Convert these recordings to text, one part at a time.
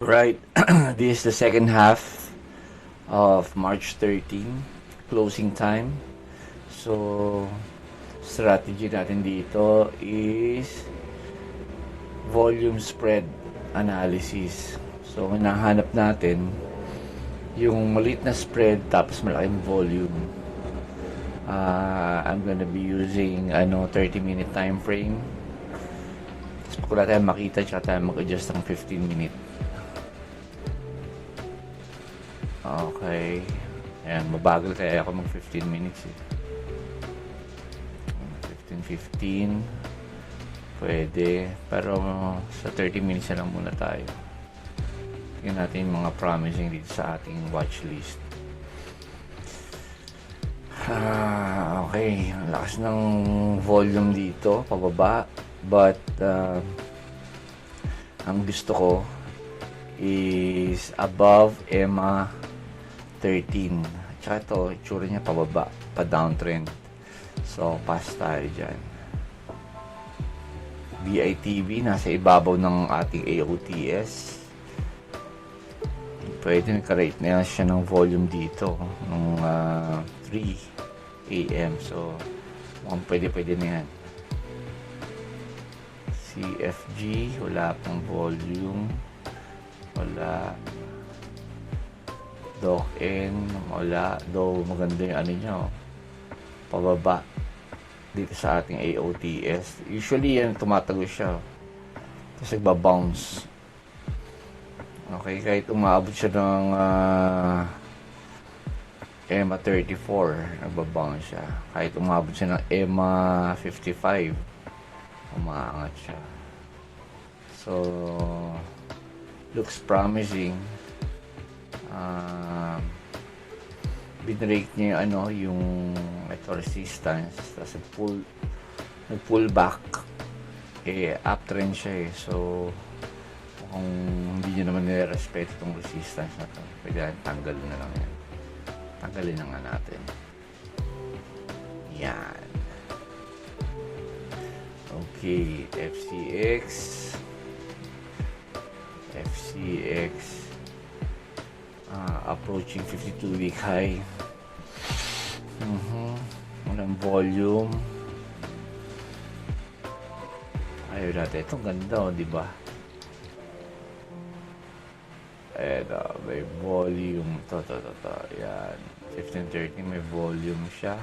Right, this is the second half of March 13, closing time. So, strategy natin dito is volume spread analysis. So, hinahanap natin yung maliit na spread tapos malaking volume. I'm gonna be using 30-minute time frame. Tapos pag wala tayong makita, tsaka tayo mag-adjust ng 15-minute. Okay. Ayan, mabagal kaya ako mag 15 minutes eh. 15. Pwede. Pero sa 30 minutes na lang muna tayo. Tingnan natin yung mga promising dito sa ating watch list. Okay. Ang lakas ng volume dito, pababa. But, ang gusto ko is above EMA 13. Tsaka ito, itsura niya pababa, pa downtrend. So, pass tayo dyan. BITV, nasa ibabaw ng ating AOTS. Pwede naka-rate na siya ng volume dito ng 3 AM. So, mukhang pwede na yan. CFG, wala pang volume. Wala. DOCN, wala. Though maganda yung ano nyo, pababa dito sa ating AOTS. Usually yan, tumatago siya. Tapos nagbabounce. Okay, kahit umabot siya ng EMA 34, nagbabounce siya. Kahit umabot siya ng EMA 55, umaangat siya. So, looks promising. Binrake niya yung ito resistance, tapos nag-pull back, uptrend siya eh. So kung hindi nyo naman nire-respeto itong resistance na to, pwede tanggalin na lang yan. Tanggalin na nga natin yan. Okay, FCX approaching 52-week high. Walang volume. Ayaw natin. Itong ganda, di ba? May volume. Yan. 15-30, may volume siya.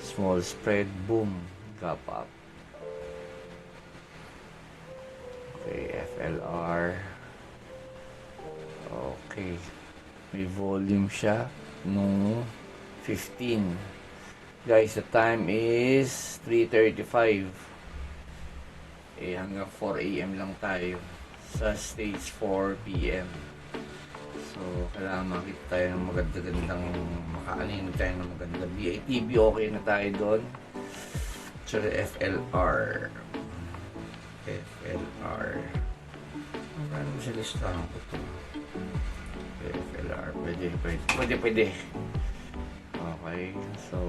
Small spread, boom. Gap up. Okay, FLR. Okay. May volume siya nung 15. Guys, the time is 3:35. Hanggang 4 AM lang tayo sa stage 4 PM. So, kailangan makita tayo ng maganda-gandang makaanin tayo ng maganda. BITB, okay na tayo doon. Tsaka FLR. Ano sa listahan ko ito? FLR, pwede. Okay, so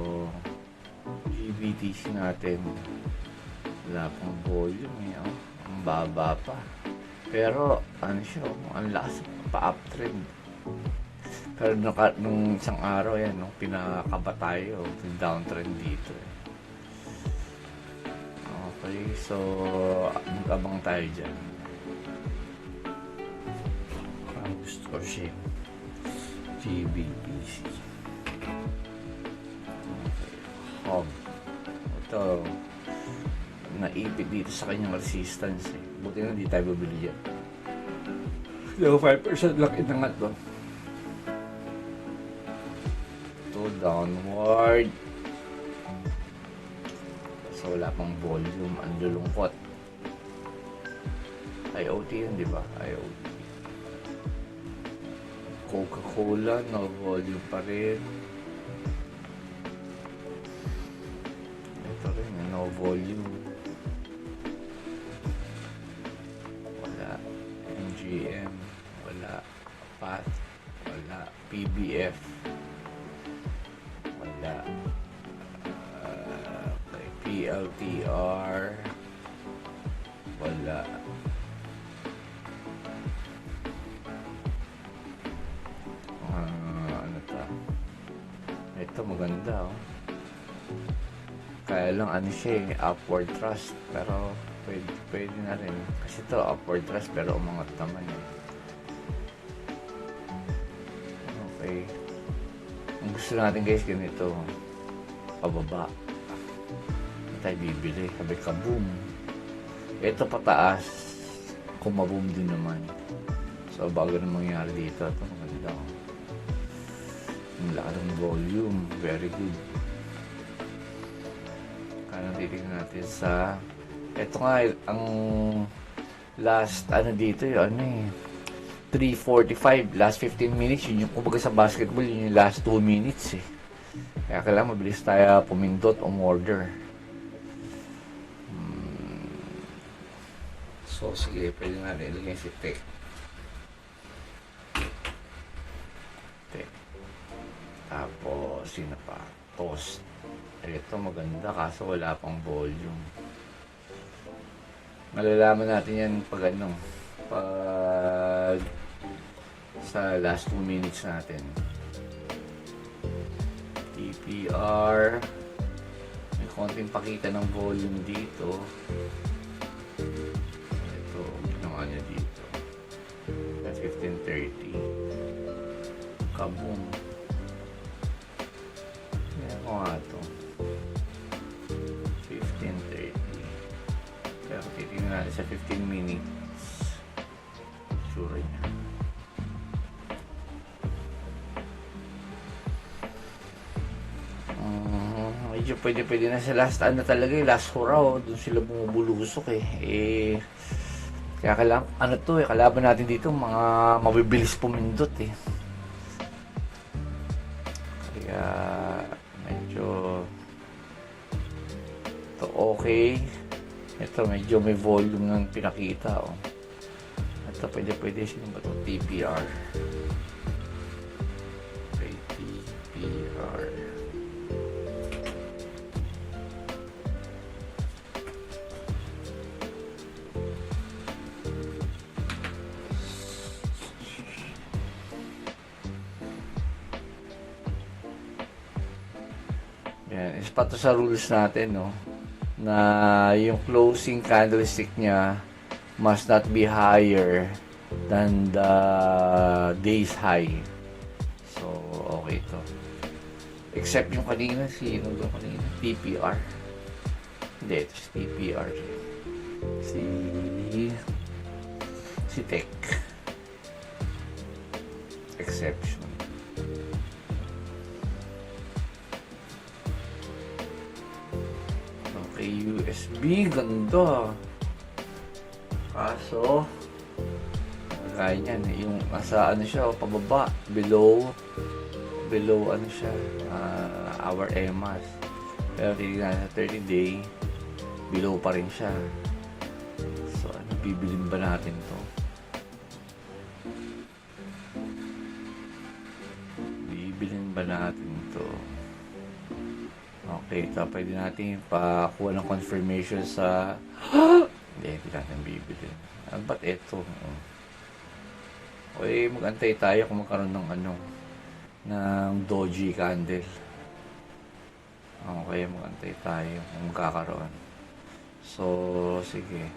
GBTC natin, wala pang volume eh, ang baba pa. Pero ano siya, ang lakas pa uptrend. Pero nung isang araw yan, nung pinakaba tayo, downtrend dito eh. Okay, so mag-abang tayo dyan. Gusto ko siya GBTC. Okay. Hog. Ito, naipit dito sa kanyang resistance eh. Buti na hindi tayo bibili yan. So, 5% lang inangat ba? Ito, downward. So, wala pang volume. Ang lulungkot. IoT yun, di ba? IoT. Coca-Cola, no volume pa rin. Ito rin, no volume. Wala. MGM, wala. PAT, wala. PBF, wala. Okay. PLTR, wala. ito maganda, oh. Kaya lang ano siya eh, upward thrust, pero pwede na rin. Kasi ito upward thrust pero umangat naman eh. Okay. Ang gusto natin guys ganito, pababa. Hindi tayo bibili, sabi ka boom. Ito pataas, kumaboom din naman. So bago na mangyari dito, ito maganda. Ang laki ng volume, very good. Kaya titignan natin sa ito nga, ang last ano dito yun, ano eh 3:45, last 15 minutes, yun yung kumbaga sa basketball, yun yung last 2 minutes eh. Kaya kailangan mabilis tayo pumindot o order. So sige, pwede na rin ilagay si Tech. Tapos sino pa? Toast. Ito maganda kaso wala pang volume. Malalaman natin yan pag ano, pag sa last 2 minutes natin. TPR, may konting pakita ng volume dito. Ito, ginawa niya dito. At 15:30. Kaboom. Yan ko nga ito. 15:30. Pero titignan natin sa 15 minutes. Sure niya. Medyo pwede na sa last ano talaga eh, last hurrah, doon sila bumubulusok eh. Kaya kailangan, ano to eh, kalaban natin dito, mga mabibilis pumindot eh. Kaya, medyo, ito okay. Ito, medyo may volume ng pinakita oh. Ito, pwede sino ba ito? TPR. Okay, TPR. Yan, is pa to sa rules natin, no? Na yung closing candlestick niya must not be higher than the day's high. So, okay to. Except yung kanina, sino yung kanina? TPR. Hindi, ito si TPR. Si Tech. Exception. Okay, USB, ganda. Kaso, kaya niyan, yung nasa ano siya, pababa, below ano siya, our EMAS. Pero titignan sa 30 day, below pa rin siya. So, ano, bibilin ba natin to? Bibilin ba natin to? Okay, ito pwede natin pakuha ng confirmation sa hindi natin bibili. Ba't ito? Okay, mag-antay tayo kung magkaroon ng ano, ng doji candle. Okay, mag-antay tayo kung magkakaroon. So, sige.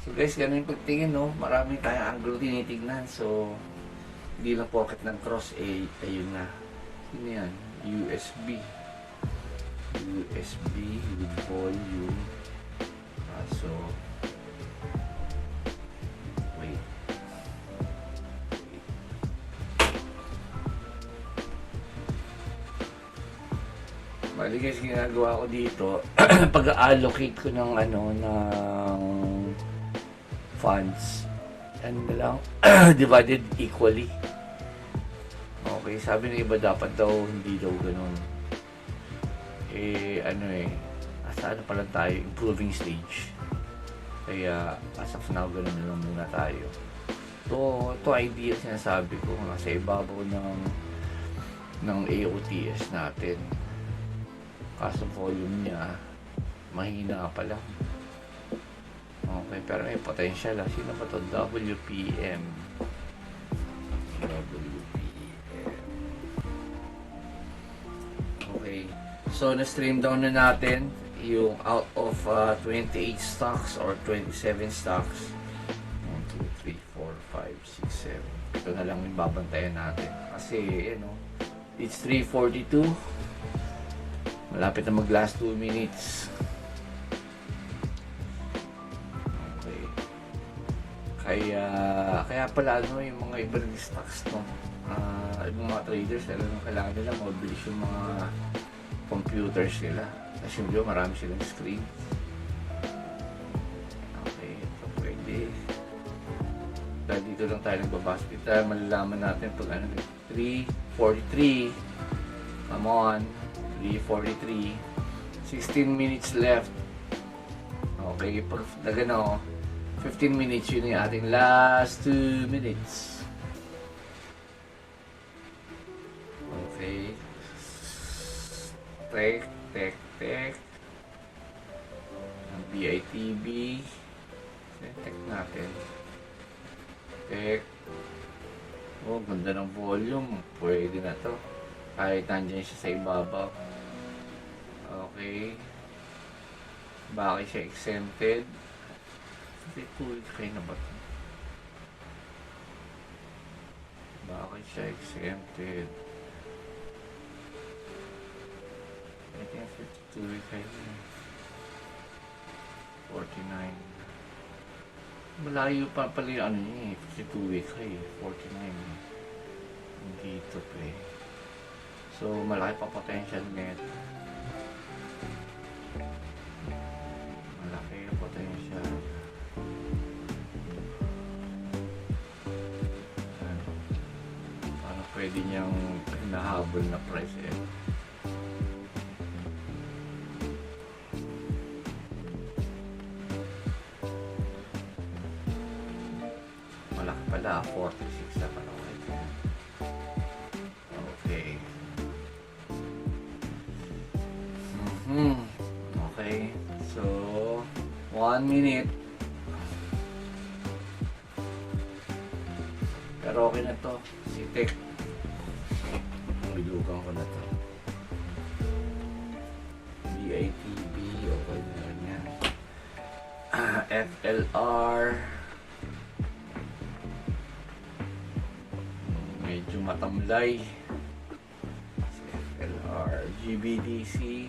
So guys, ganun yung pagtingin, no? Marami tayong angle tinitignan. So, hindi lang pocket ng cross, eh, ayun na. Sino yan? USB with volume. So wait. Bali guys, ginagawa ko dito pag-allocate ko ng ano, ng funds, ano na lang divided equally. Okay, sabi ng iba dapat daw, hindi daw ganun. Ano asa ano pa lang tayo, improving stage. Kaya, as of now, ganun na lang muna tayo. Ito idea sinasabi ko, nasa ibabaw ng AOTS natin. Kaso volume niya, mahina pa lang. Okay, pero may potential. Sino ba ito? WPM. Okay. So, na-stream down na natin yung out of 28 stocks or 27 stocks. 1, 2, 3, 4, 5, 6, 7. Ito na lang yung babantayan natin. Kasi, it's 3:42. Malapit na mag-last 2 minutes. Okay. Kaya pala, yung mga ibang stocks, yung mga traders, kailangan nila mabilis yung mga computers nila. Kasi yung marami silang screen. Okay, ito pwede. Dahil dito lang tayo nagbabasket. Malalaman natin pag 3:43. Come on. 3:43. 16 minutes left. Okay, pag 15 minutes, yun yung ating last 2 minutes. Okay. Tek. Ang BITB. Tek natin. Tek. Oh, ganda ng volume. Pwede na to. Kahit nandiyan siya sa ibabaw. Okay. Bakit siya exempted? Kasi 2 weeks kayo na ba ito? Bakit siya exempted? I think 52 weeks kayo na. 49. Malayo pa pala yung 52 weeks kayo. 49. Dito pa eh. So, malaki pa potential net. Malaki yung potential. Paano pwede niyang hinahabol na price eh? Malaki pala, 46 na pala. Okay. Okay. So, 1 minute. Pero okay na to. Si Tek. Bilugan ko na to. BITB. Okay na yan. FLR. Medyo matamlay. FLR. GBDC.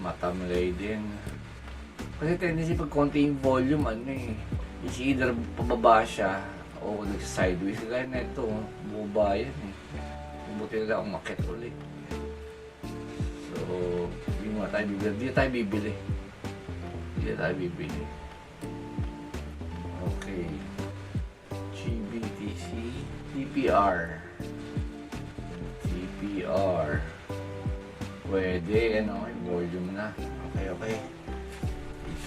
Matamlay din. Kasi tendency pag konti yung volume, is either pababa siya o nag-sideways. Kaya na ito, bumaba yan eh. Buti nila umakit ulit. So, hindi mo tayo bibili. Hindi tayo bibili. Okay. GBTC. TPR. Pwede, volume na. Okay.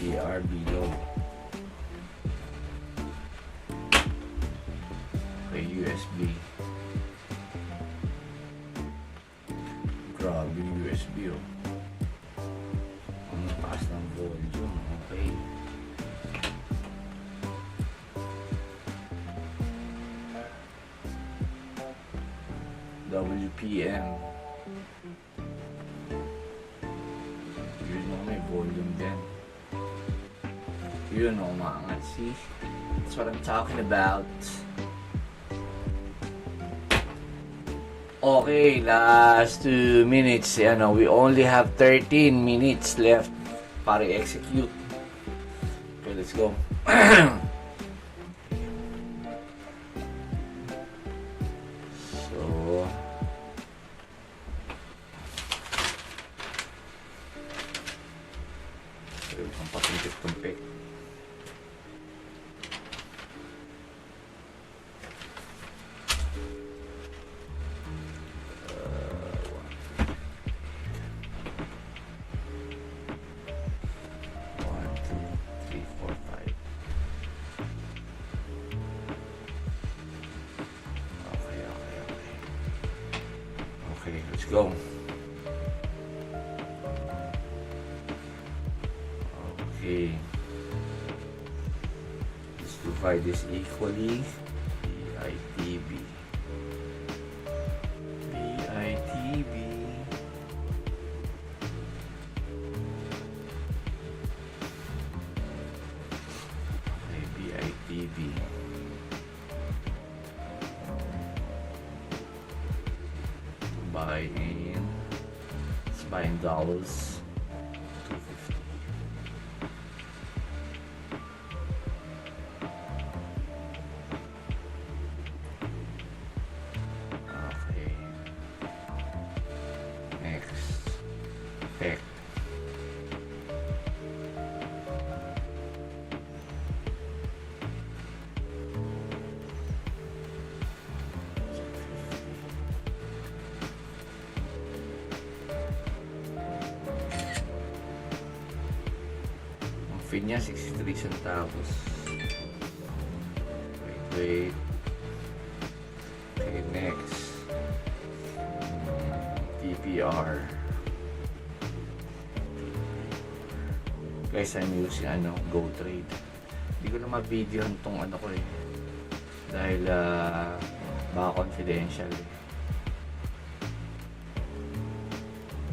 TPR below. Okay, USB. Grabe yung USB oh. Ang taas ng volume. Okay. WPM. Yun o, may volume din. Yun o, maangat. See? That's what I'm talking about. Okay, last 2 minutes. We only have 13 minutes left para i-execute. Okay, let's go. Ang patimpik-tumpik. Okay, let's go. Okay. Let's divide this equally. BITB. BITB. USD. Buy in. Let's buy in dollars. 250. Okay. Next. Tech. Fee niya 63 centavos. Wait. Okay, next. TPR. Guys, I'm using GoTrade. Hindi ko na ma-videohan tong ko eh. Dahil baka confidential eh.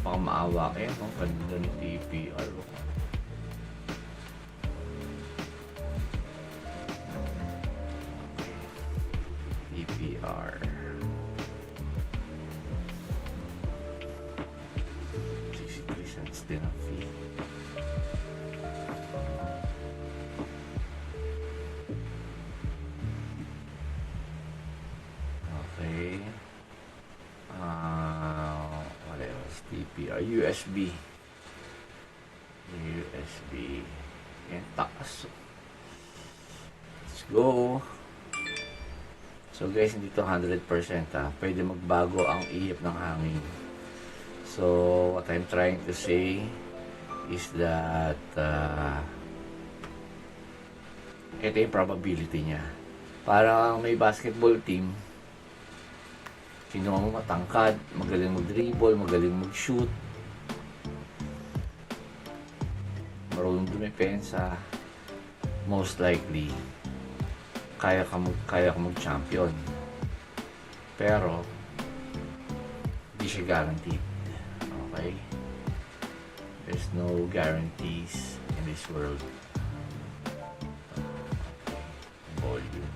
Baka maawa kayo, no? Ganda ng TPR. TPR 63 cents din ang fee. Okay. What else? TPR USB. Yan, taas. Let's go. So guys, hindi to 100% pwede magbago ang ihip ng hangin. So what I'm trying to say is that ito yung probability niya. Parang may basketball team, sino mo matangkad, magaling mag-dribble, magaling mag-shoot, marunong dumepensa, most likely kaya ka mag-champion. Pero hindi siya guaranteed. Okay? There's no guarantees in this world. Volume.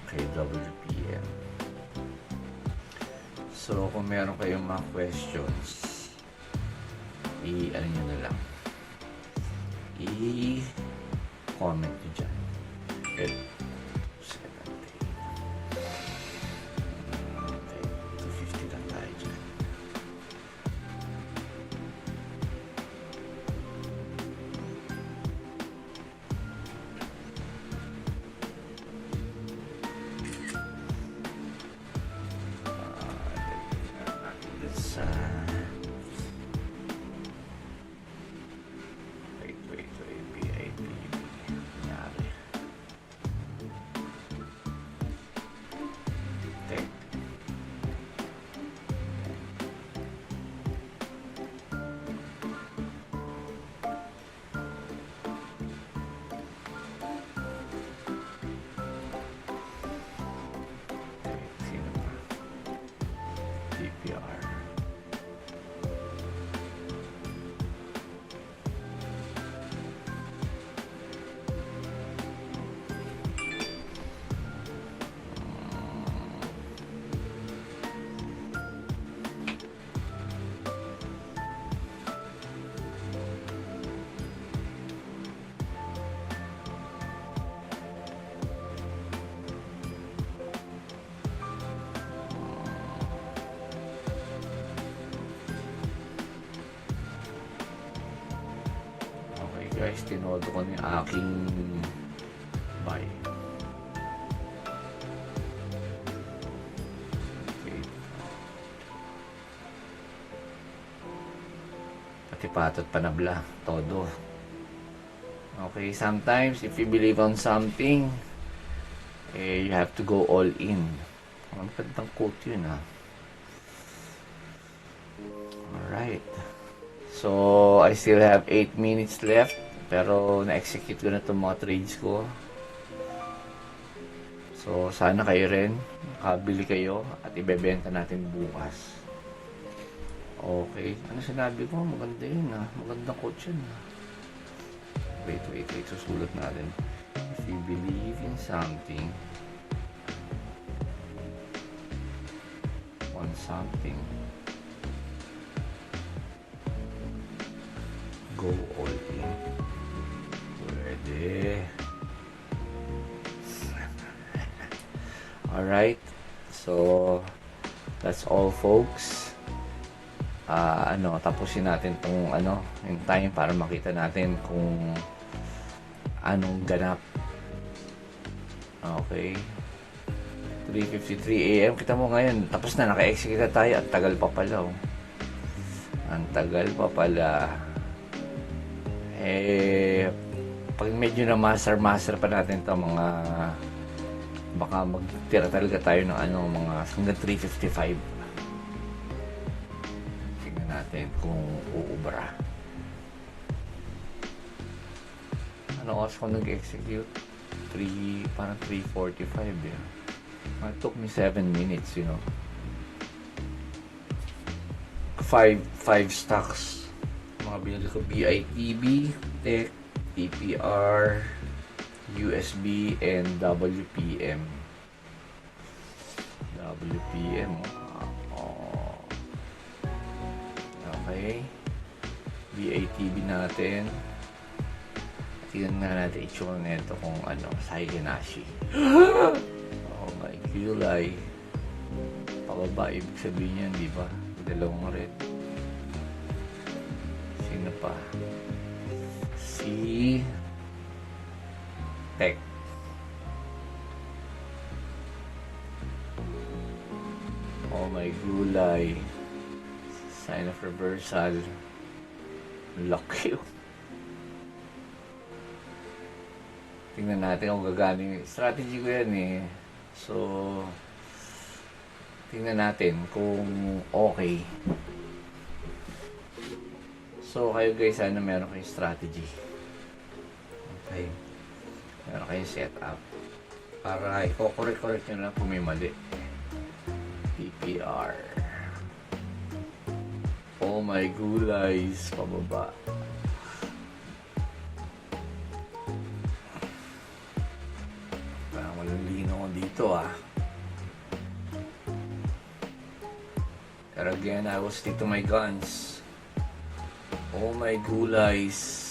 Okay, WPM. So, kung meron kayong mga questions, ano nyo na lang. I-comment nyo dyan. Okay. 250 lang tayo dyan. Let's TPR. Guys, tinodo ko na yung aking buy. Okay. Pati patot panabla, todo. Okay, sometimes if you believe on something, you have to go all in. Ang gandang quote yun, ha. Alright. So, I still have 8 minutes left. Pero, na-execute ko na itong mga trades ko. So, sana kayo rin. Makabili kayo at ibebenta natin bukas. Okay. Ano sinabi ko? Maganda yun, ha. Magandang quote yun, ha. Wait. Susulat natin. If you believe in something, on something, go all in. Pwede. Alright. So, that's all, folks. Tapusin natin tong yung time para makita natin kung anong ganap. Okay. 3:53 AM. Kita mo ngayon, tapos na, naka-execute na tayo. Ang tagal pa pala, oh. Ang tagal pa pala. Pag medyo na master pa natin to mga, baka magtira talaga tayo ng mga hanggang 3:55. Tingnan natin kung uubra. Ano oras ko nag-execute? Parang 3:45, yeah. It took me 7 minutes, you know. 5 stocks. Mga binili ko, BITB, Tech, TPR, USB, and WPM. Okay. BITB natin. Tingnan nga natin itsura nito kung Saiganashi. Oh my gulay. Pababa, ibig sabihin yan, di ba? Dalawang red. Sino pa? Si Tech. Oh my gulay. Sign of reversal. Lucky. Tingnan natin kung gagana yung strategy ko yan eh. So, tingnan natin kung okay. So, kayo guys, sana meron kayong strategy. Okay. Meron kayong setup. Para i-correct nyo lang kung may mali. PPR. Oh my gulays. Pababa. Parang walang lino dito ah. But again, I will stick to my guns. Oh my gulays.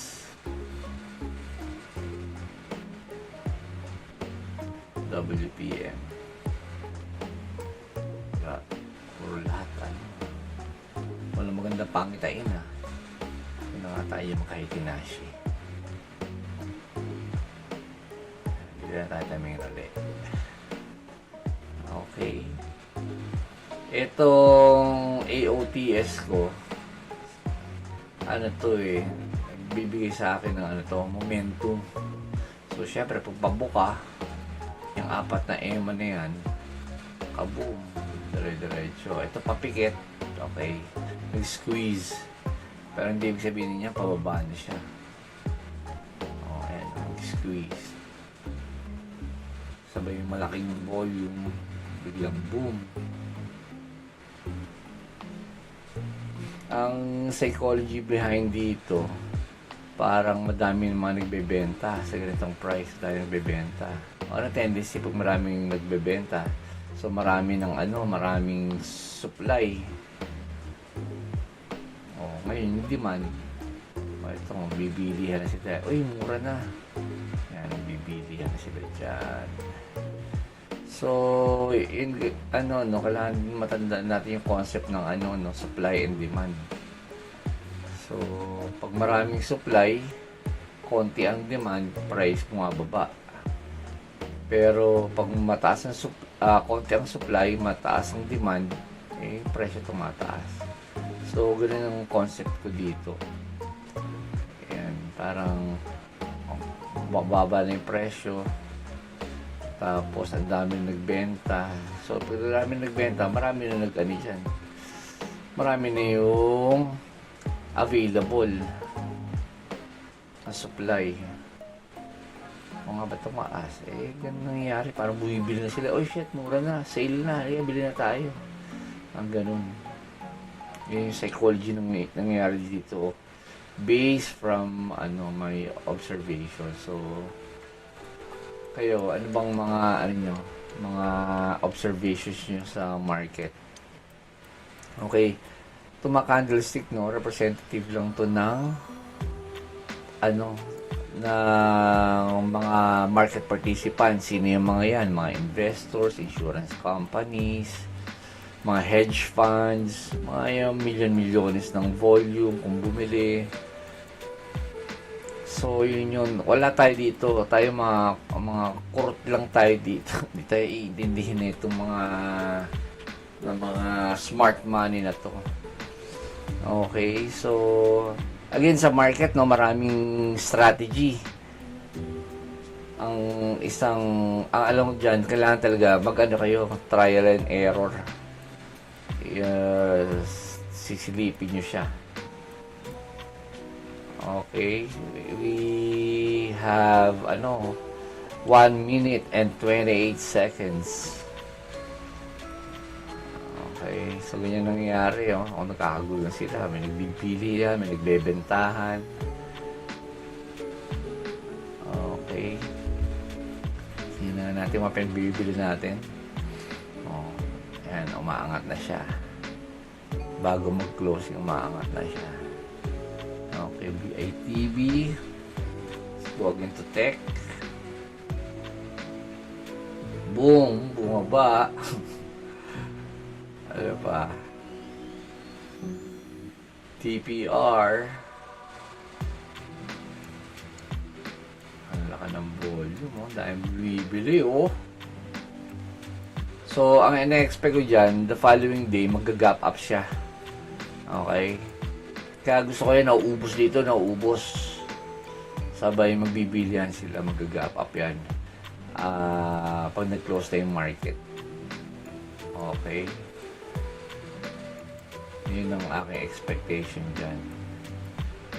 WPM. Puro lahat walang maganda pangitain ha. Hindi na nga tayo makahitinashi. Hindi na tayo taming rali. Okay. Itong AOTS ko, nagbibigay sa akin ng momentum. So syempre pag pabuka yung apat na EMA na yan, kaboom, dire-diretso. Ito papikit, okay, nag-squeeze, pero hindi ibig sabihin niya pababa na siya. Ayan, nag-squeeze, sabay yung malaking volume, biglang boom. Ang psychology behind dito, parang madami ng mga nagbebenta sa ganitong price dahil nagbebenta. Ano tendency pag maraming nagbebenta, so maraming supply. Ngayon yung demand, ito bibilihan na sila. Uy, mura na. Yan, bibilihan na sila dyan. So, kailangan matandaan natin yung concept ng supply and demand. So, pag maraming supply, konti ang demand, price bumababa. Pero pag mataas ang konti ang supply, mataas ang demand, presyo tumataas. So, ganun ang concept ko dito. Ayan, parang bababa na yung presyo. Tapos, ang daming nagbenta. So, pag daming nagbenta, marami na dyan. Marami na yung available na supply. Mga ba tumaas? Ganun nangyayari. Parang bumibili na sila. Oh shit, mura na. Sale na. Bili na tayo. Ang ganun. Yung psychology nangyayari dito. based from my observation. So kayo, ano bang mga mga observations nyo sa market? Okay, ito mga candlestick, no, representative lang to ng mga market participants. Sino yung mga yan? Mga investors, insurance companies, mga hedge funds, mga yung milyon-milyones ng volume kung bumili. So, yun. Wala tayo dito. Tayo mga kurot lang tayo dito. Hindi tayo iintindihin itong mga smart money na to. Okay, so again sa market, no, maraming strategy. Ang alam mo dyan, kailangan talaga kayo, trial and error. Sisilipin nyo siya. Okay, we have 1 minute and 28 seconds. Okay, so ganyan nangyayari, oh. Kung nakakagulan sila, may nagbibili yan, may nagbebentahan. Okay. Tingnan natin mga pinbibili natin. Oh, yan, umaangat na siya. Bago mag-closing, umaangat na siya. Okay, BITB. Let's go into tech. Boom! Bumaba. Ano pa? TPR. Ang laki ng volume, oh. Dahil bibili, oh. So, ang ina-expect ko dyan, the following day, mag-gap up siya. Okay? Kaya gusto ko yan, nauubos dito, nauubos. Sabay magbibilihan sila, mag-gap up yan. Pag nag-close na yung market. Okay? Yun ang aking expectation dyan.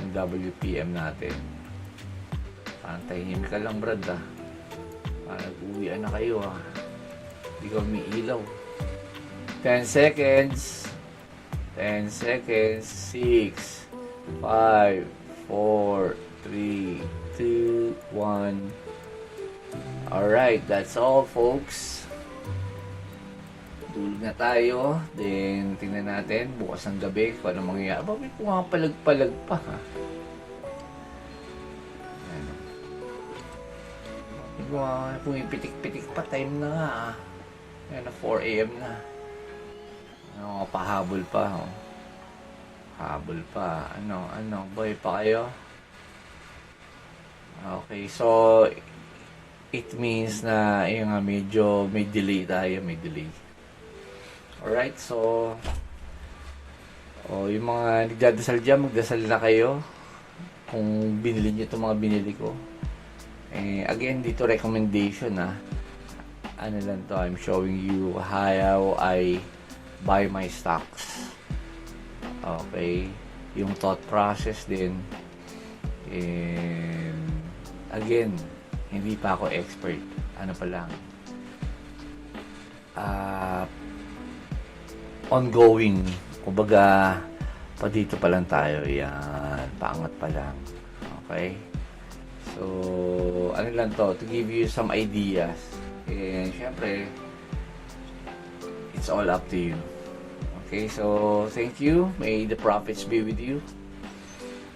Yung WPM natin. Parang tahimik ka lang, Brad, ah. Parang nag-uwian na kayo, ah. Hindi ka umiilaw. 10 seconds. 10 seconds. 6, 5, 4, 3, 2, 1. Alright, that's all, folks. Tulog na tayo. Then, tingnan natin. Bukas ng gabi. Kung ano mangyayari. Aba, may pumapalag-palag pa, ha? Ano? Pumipitik-pitik pa. Time na nga, ha? Ayan, 4 a.m. na. Pahabol pa, oh. Habol pa. Boy pa kayo? Okay, so it means na yung medyo may delay tayo, may delay. Alright, so yung mga nagdadasal dyan, magdasal na kayo kung binili nyo itong mga binili ko. Again, dito recommendation, ano lang to, I'm showing you how I buy my stocks. Okay, yung thought process din. And again, hindi pa ako expert. Ano pa lang, ongoing. Kumbaga, pa dito pa lang tayo. Yan, paangat pa lang. Okay, so ano lang to, to give you some ideas. And syempre, it's all up to you. Okay, so thank you. May the profits be with you.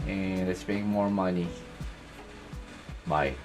And let's make more money. Bye.